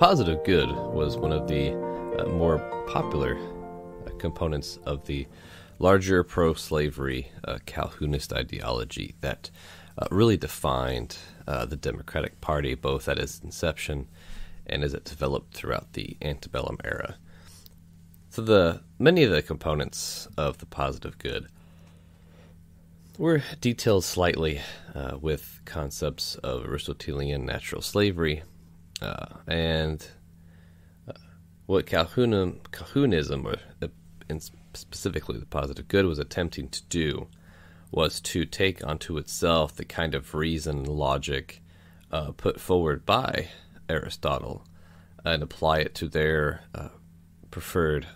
positive good was one of the more popular components of the larger pro-slavery Calhounist ideology that really defined the Democratic Party both at its inception and as it developed throughout the Antebellum Era. So many of the components of the positive good were detailed slightly with concepts of Aristotelian natural slavery and what Calhounism, or specifically the positive good, was attempting to do was to take onto itself the kind of reason and logic put forward by Aristotle and apply it to their preferred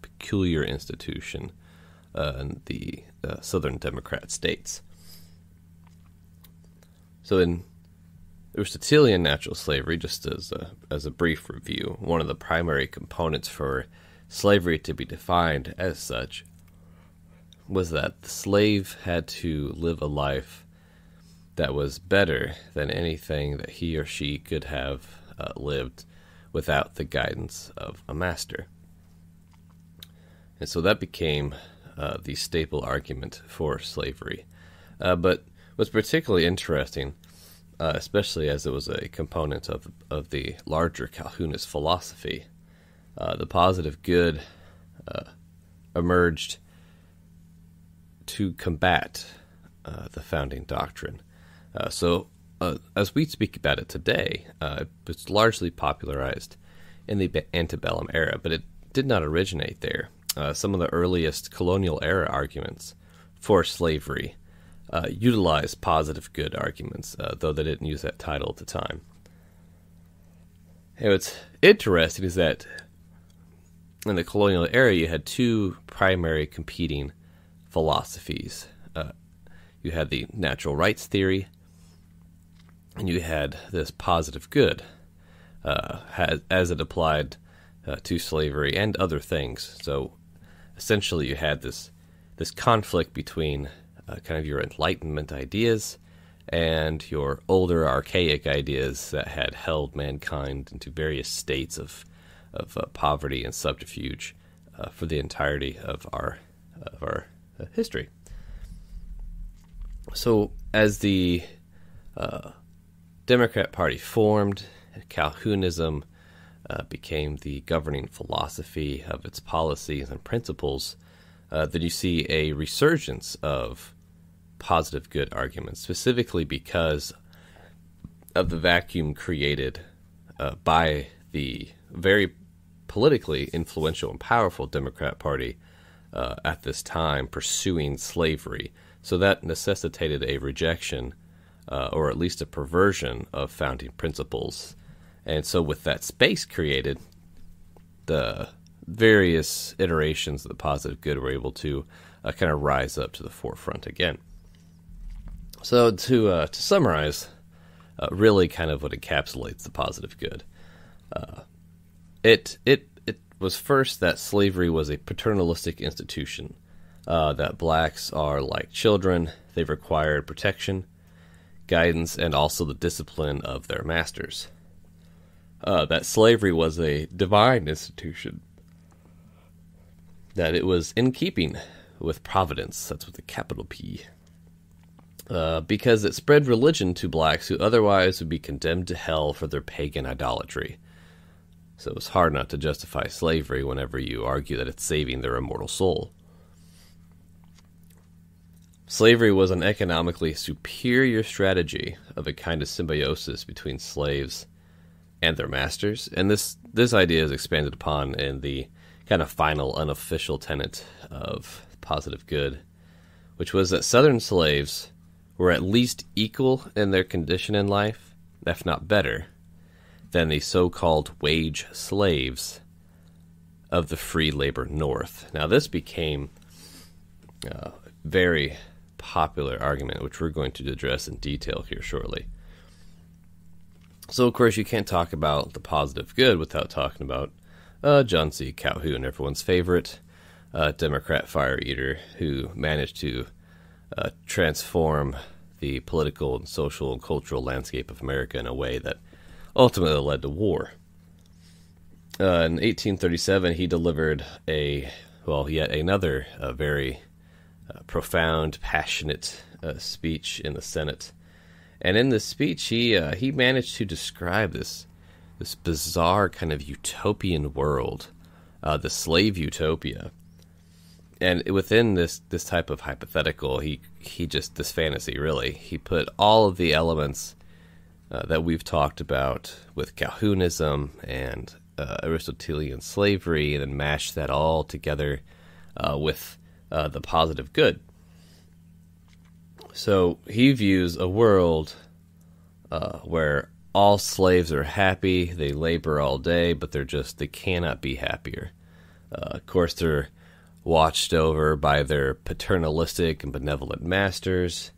peculiar institution in the Southern Democrat states. So in Aristotelian natural slavery, just as a brief review, one of the primary components for slavery to be defined as such was that the slave had to live a life that was better than anything that he or she could have lived without the guidance of a master. And so that became the staple argument for slavery. But what's particularly interesting, especially as it was a component of the larger Calhounist philosophy, the positive good emerged to combat the founding doctrine. So as we speak about it today, it's largely popularized in the Antebellum Era, but it did not originate there. Some of the earliest Colonial Era arguments for slavery utilized positive good arguments, though they didn't use that title at the time. And what's interesting is that in the Colonial Era, you had two primary competing philosophies. You had the natural rights theory, and you had this positive good, as it applied to slavery and other things. So essentially you had this conflict between kind of your Enlightenment ideas and your older archaic ideas that had held mankind into various states of poverty and subterfuge for the entirety of our history. So as the Democrat Party formed, Calhounism became the governing philosophy of its policies and principles, then you see a resurgence of positive good arguments, specifically because of the vacuum created by the very politically influential and powerful Democrat Party at this time pursuing slavery. So that necessitated a rejection, or at least a perversion, of founding principles. And so with that space created, the various iterations of the positive good were able to kind of rise up to the forefront again. So to summarize, really kind of what encapsulates the positive good, it was first that slavery was a paternalistic institution, that blacks are like children. They required protection, guidance, and also the discipline of their masters. That slavery was a divine institution, that it was in keeping with providence, that's with a capital P, because it spread religion to blacks who otherwise would be condemned to hell for their pagan idolatry. So it's hard not to justify slavery whenever you argue that it's saving their immortal soul. Slavery was an economically superior strategy of a kind of symbiosis between slaves and their masters, and this idea is expanded upon in the kind of final unofficial tenet of positive good, which was that Southern slaves were at least equal in their condition in life, if not better, than the so-called wage slaves of the free labor North. Now this became a very popular argument, which we're going to address in detail here shortly. So, of course, you can't talk about the positive good without talking about John C. Calhoun, everyone's favorite Democrat fire eater who managed to transform the political and social and cultural landscape of America in a way that ultimately led to war. In 1837, he delivered yet another very profound, passionate speech in the Senate. And in this speech, he managed to describe this bizarre kind of utopian world, the slave utopia. And within this type of hypothetical, he just, this fantasy really, he put all of the elements that we've talked about with Calhounism and Aristotelian slavery, and then mashed that all together with the positive good. So he views a world where all slaves are happy, they labor all day, but they cannot be happier. Of course, they're watched over by their paternalistic and benevolent masters,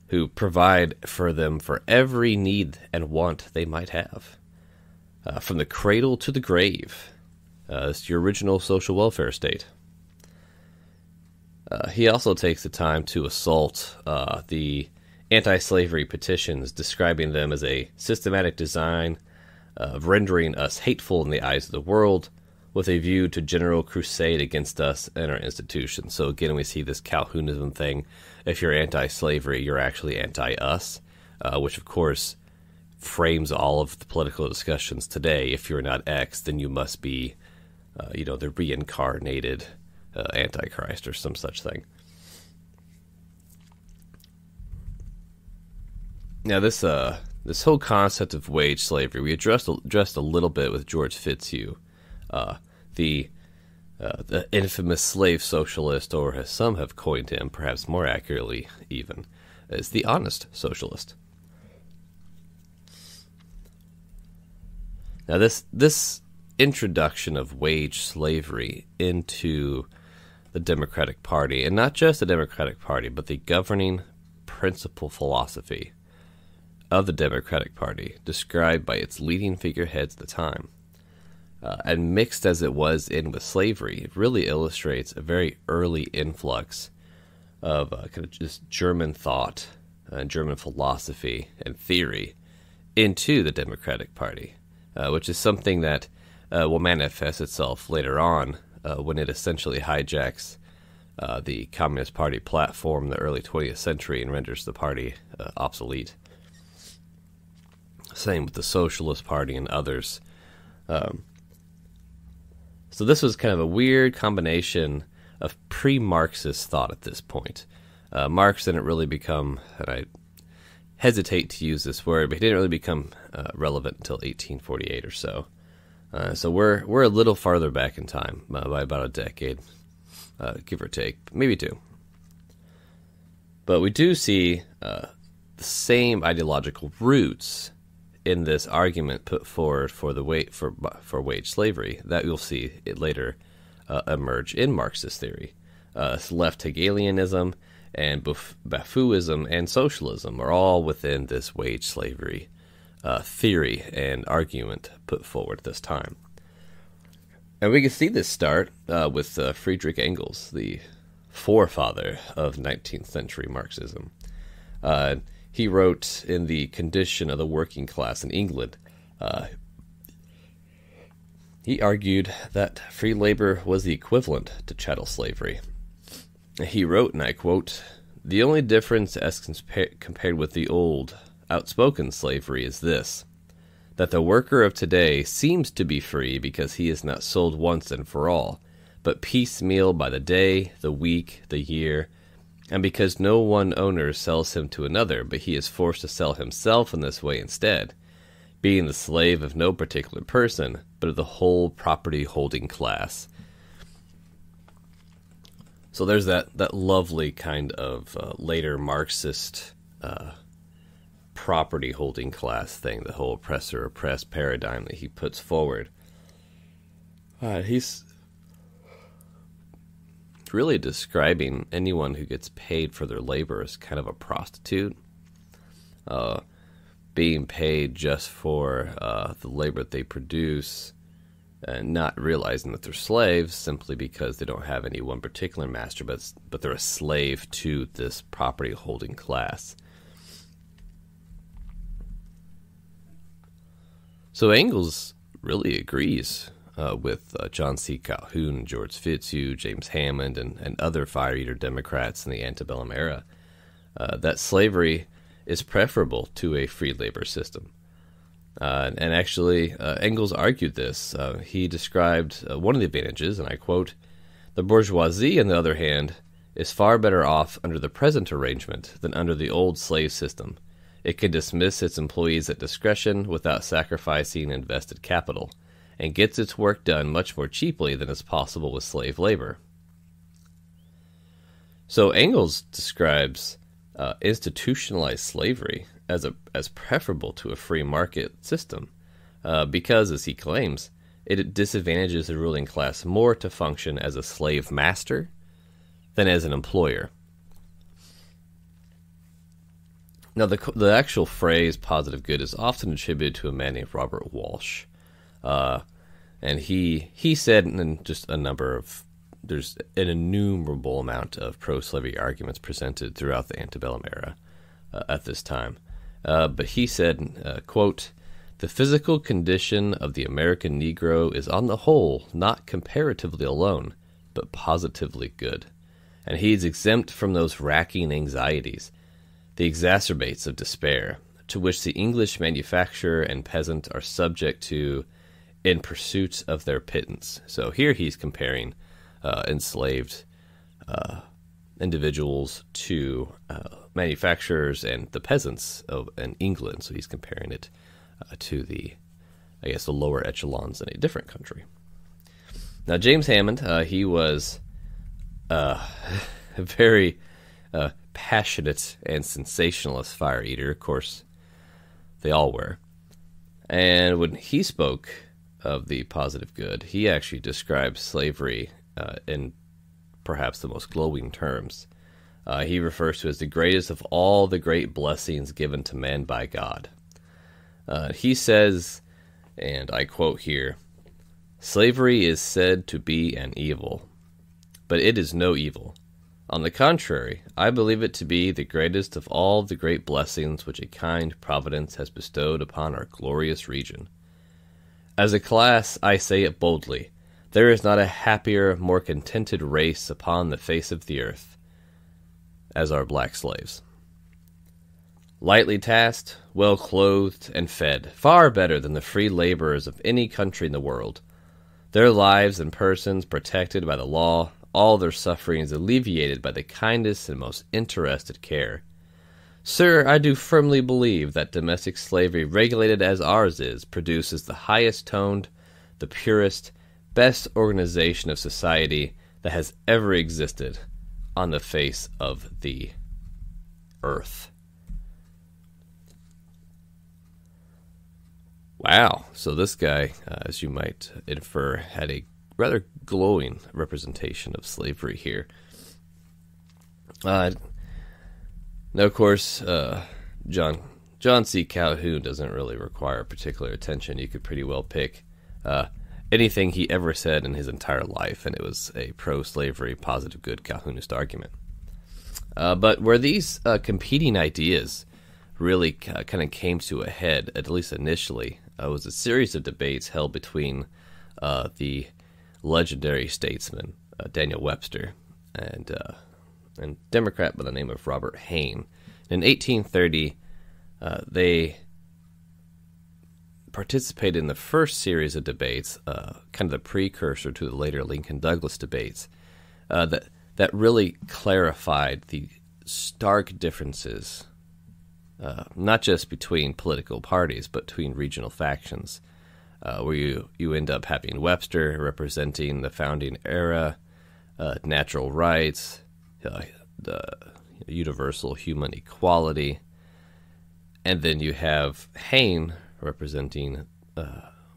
who provide for them for every need and want they might have. From the cradle to the grave. It's your original social welfare state. He also takes the time to assault the anti-slavery petitions, describing them as a systematic design of rendering us hateful in the eyes of the world, with a view to general crusade against us and our institutions. So again, we see this Calhounism thing. If you're anti-slavery, you're actually anti-us, which of course frames all of the political discussions today. If you're not X, then you must be, the reincarnated Antichrist or some such thing. Now, this whole concept of wage slavery, we addressed a little bit with George Fitzhugh, the infamous slave socialist, or as some have coined him, perhaps more accurately even, as the honest socialist. Now, this introduction of wage slavery into the Democratic Party, and not just the Democratic Party, but the governing principal philosophy of the Democratic Party, described by its leading figureheads at the time, and mixed as it was in with slavery, it really illustrates a very early influx of kind of just German thought, German philosophy and theory into the Democratic Party, which is something that will manifest itself later on when it essentially hijacks the Communist Party platform in the early 20th century and renders the party obsolete. Same with the Socialist Party and others. So this was kind of a weird combination of pre-Marxist thought at this point. Marx didn't really become, and I hesitate to use this word, but he didn't really become relevant until 1848 or so. So we're a little farther back in time, by about a decade, give or take, maybe two. But we do see the same ideological roots in this argument put forward for wage slavery that you'll see it later emerge in Marxist theory. Left Hegelianism and Babeufism and socialism are all within this wage slavery theory and argument put forward at this time. And we can see this start with Friedrich Engels, the forefather of 19th century Marxism. He wrote in The Condition of the Working Class in England, he argued that free labor was the equivalent to chattel slavery. He wrote, and I quote, "The only difference as compared with the old, outspoken slavery is this, that the worker of today seems to be free because he is not sold once and for all, but piecemeal by the day, the week, the year, and because no one owner sells him to another, but he is forced to sell himself in this way instead, being the slave of no particular person, but of the whole property-holding class." So there's that lovely kind of later Marxist property-holding class thing, the whole oppressor-oppressed paradigm that he puts forward. He's really describing anyone who gets paid for their labor as kind of a prostitute, being paid just for the labor that they produce, and not realizing that they're slaves simply because they don't have any one particular master, but they're a slave to this property-holding class. So Engels really agrees with John C. Calhoun, George Fitzhugh, James Hammond, and other fire-eater Democrats in the Antebellum era, that slavery is preferable to a free labor system. And actually, Engels argued this. He described one of the advantages, and I quote, "The bourgeoisie, on the other hand, is far better off under the present arrangement than under the old slave system. It can dismiss its employees at discretion without sacrificing invested capital, and gets its work done much more cheaply than is possible with slave labor." So Engels describes institutionalized slavery as preferable to a free market system because, as he claims, it disadvantages the ruling class more to function as a slave master than as an employer. Now, the actual phrase "positive good" is often attributed to a man named Robert Walsh, and he said in just there's an innumerable amount of pro-slavery arguments presented throughout the antebellum era at this time. But he said, quote, "The physical condition of the American Negro is on the whole not comparatively alone, but positively good. And he is exempt from those racking anxieties, the exacerbates of despair, to which the English manufacturer and peasant are subject to in pursuit of their pittance." So here he's comparing enslaved individuals to manufacturers and the peasants in England. So he's comparing it to the lower echelons in a different country. Now, James Hammond, he was a very passionate and sensationalist fire eater. Of course, they all were. And when he spoke of the positive good, he actually described slavery in perhaps the most glowing terms. He refers to it as the greatest of all the great blessings given to man by God. He says, and I quote here, "Slavery is said to be an evil, but it is no evil. On the contrary, I believe it to be the greatest of all the great blessings which a kind providence has bestowed upon our glorious region. As a class, I say it boldly, there is not a happier, more contented race upon the face of the earth as our black slaves. Lightly tasked, well clothed, and fed, far better than the free laborers of any country in the world, their lives and persons protected by the law, all their sufferings alleviated by the kindest and most interested care. Sir, I do firmly believe that domestic slavery, regulated as ours is, produces the highest toned, the purest, best organization of society that has ever existed on the face of the earth." Wow. So this guy, as you might infer, had a rather glowing representation of slavery here. Now, of course, John C. Calhoun doesn't really require particular attention. You could pretty well pick anything he ever said in his entire life, and it was a pro-slavery, positive good Calhounist argument. But where these competing ideas really kind of came to a head, at least initially, was a series of debates held between the legendary statesman Daniel Webster and Democrat by the name of Robert Hayne. In 1830, they participated in the first series of debates, kind of the precursor to the later Lincoln-Douglas debates, that really clarified the stark differences, not just between political parties, but between regional factions, where you end up having Webster representing the founding era, natural rights, the universal human equality, and then you have Hayne representing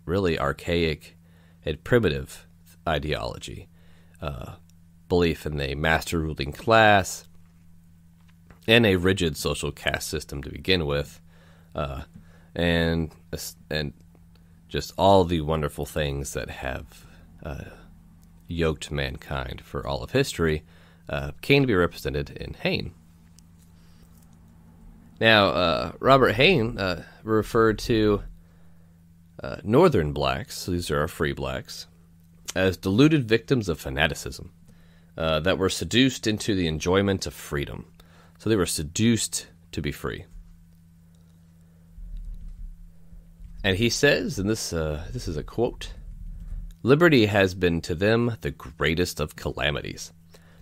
really archaic and primitive ideology, belief in a master ruling class, and a rigid social caste system to begin with, and just all the wonderful things that have yoked mankind for all of history came to be represented in Hayne. Now, Robert Hayne referred to northern blacks, so these are our free blacks, as deluded victims of fanaticism that were seduced into the enjoyment of freedom. So they were seduced to be free. And he says, and this is a quote, "Liberty has been to them the greatest of calamities,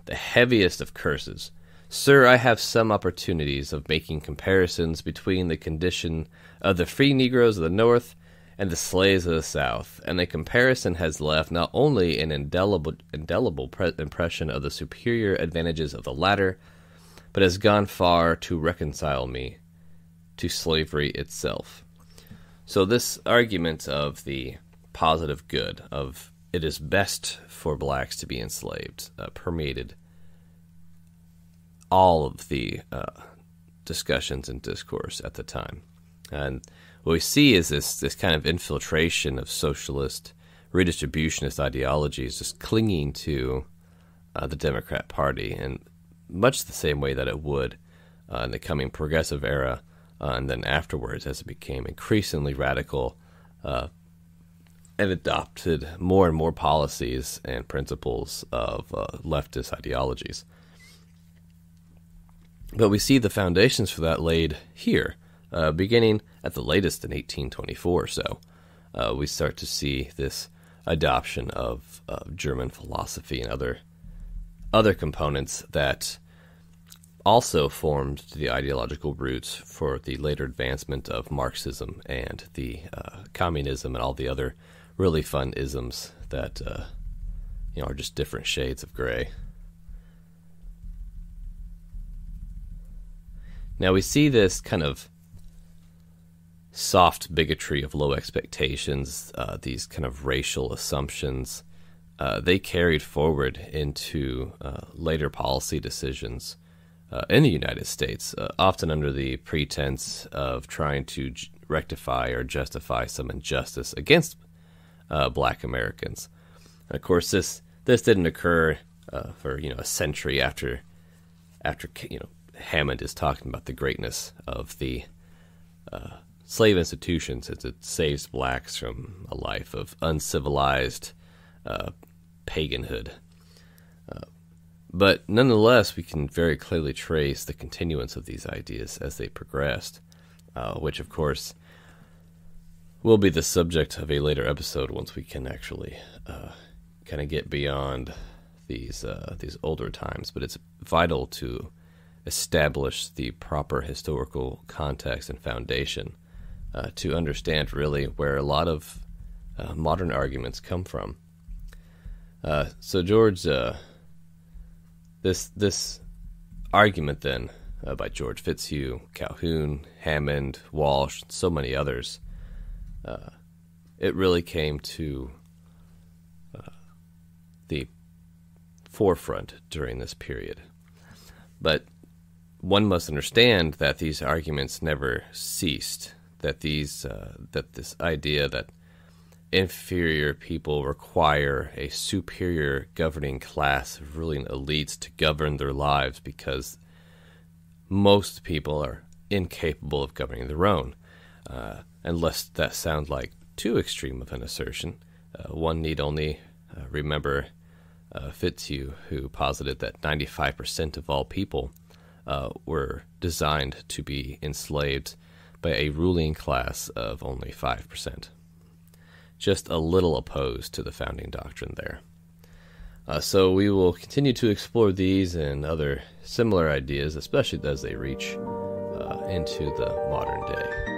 the heaviest of curses. Sir, I have some opportunities of making comparisons between the condition of the free Negroes of the North and the slaves of the South, and the comparison has left not only an indelible impression of the superior advantages of the latter, but has gone far to reconcile me to slavery itself." So this argument of the positive good, of it is best for blacks to be enslaved, permeated all of the discussions and discourse at the time. And what we see is this kind of infiltration of socialist, redistributionist ideologies just clinging to the Democrat Party in much the same way that it would in the coming Progressive Era, and then afterwards as it became increasingly radical and adopted more and more policies and principles of leftist ideologies. But we see the foundations for that laid here, beginning at the latest in 1824 or so. We start to see this adoption of German philosophy and other components that also formed the ideological roots for the later advancement of Marxism and the communism and all the other really fun isms that are just different shades of gray. Now we see this kind of soft bigotry of low expectations, these kind of racial assumptions, they carried forward into later policy decisions in the United States, often under the pretense of trying to rectify or justify some injustice against black Americans. And of course, this didn't occur for a century after Hammond is talking about the greatness of the slave institutions as it saves blacks from a life of uncivilized paganhood. But nonetheless, we can very clearly trace the continuance of these ideas as they progressed, which, of course, will be the subject of a later episode once we can actually kind of get beyond these older times. But it's vital to establish the proper historical context and foundation to understand really where a lot of modern arguments come from. So, George... This argument then by George Fitzhugh, Calhoun, Hammond, Walsh, and so many others, it really came to the forefront during this period. But one must understand that these arguments never ceased, that this idea that inferior people require a superior governing class of ruling elites to govern their lives because most people are incapable of governing their own. Unless that sounds like too extreme of an assertion, one need only remember Fitzhugh, who posited that 95% of all people were designed to be enslaved by a ruling class of only 5%. Just a little opposed to the founding doctrine there. So we will continue to explore these and other similar ideas, especially as they reach into the modern day.